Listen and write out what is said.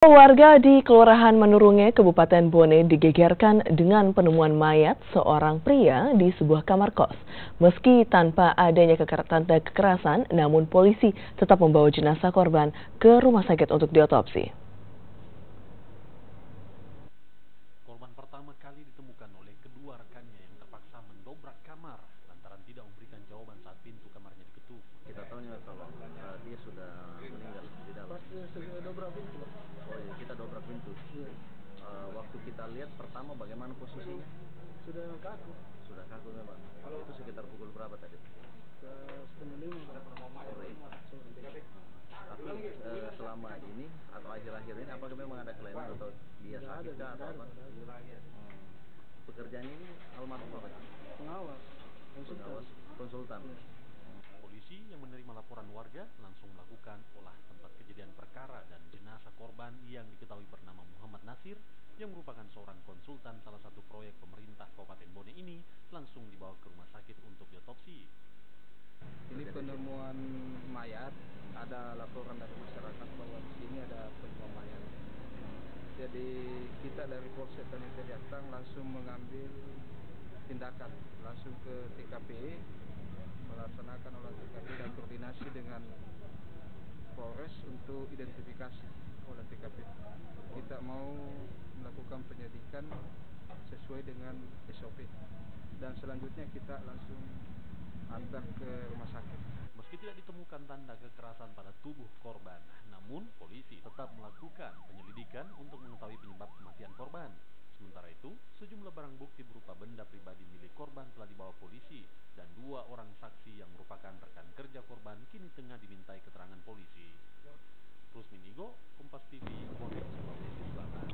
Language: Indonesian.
Warga di Kelurahan Manurunge, Kabupaten Bone digegerkan dengan penemuan mayat seorang pria di sebuah kamar kos. Meski tanpa adanya tanda kekerasan, namun polisi tetap membawa jenazah korban ke rumah sakit untuk diotopsi. Korban pertama kali ditemukan oleh kedua rekannya yang terpaksa mendobrak kamar lantaran tidak memberikan jawaban saat pintu kamarnya diketuk. Kita tahunya kalau dia sudah meninggal di dalam. Pas dobrak pintu. Oh iya, kita dobrak pintu. Iya. Waktu kita lihat pertama bagaimana posisinya? Sudah kaku. Sudah kaku memang. Itu sekitar pukul berapa tadi? Ke 4:30 sore. Tapi selama ini atau akhir-akhir ini apakah memang ada kelainan atau dia sakit atau apa? Pekerjaan ini almarhum apa? Pengawas. Konsultan. Polisi yang menerima laporan warga langsung melakukan olah tempat kejadian perkara dan jenazah korban yang diketahui bernama Muhammad Nasir yang merupakan seorang konsultan salah satu proyek pemerintah Kabupaten Bone ini langsung dibawa ke rumah sakit untuk diotopsi. Ini penemuan mayat, ada laporan dari masyarakat bahwa di sini ada penemuan mayat. Jadi kita dari Polsek Tanjung Jateng langsung mengambil tindakan, langsung ke TKP, melaksanakan olah TKP dan koordinasi dengan Polres untuk identifikasi olah TKP. Kita mau melakukan penyelidikan sesuai dengan SOP dan selanjutnya kita langsung antar ke rumah sakit. Meski tidak ditemukan tanda kekerasan pada tubuh korban, namun polisi tetap melakukan penyelidikan untuk mengetahui penyebab kematian korban. Sementara itu, sejumlah barang bukti berupa benda pribadi milik korban telah dibawa polisi dan 2 orang saksi yang merupakan rekan kerja korban kini tengah dimintai keterangan polisi. Rusmin Igo, Kompas TV, Bone, Sulawesi Selatan.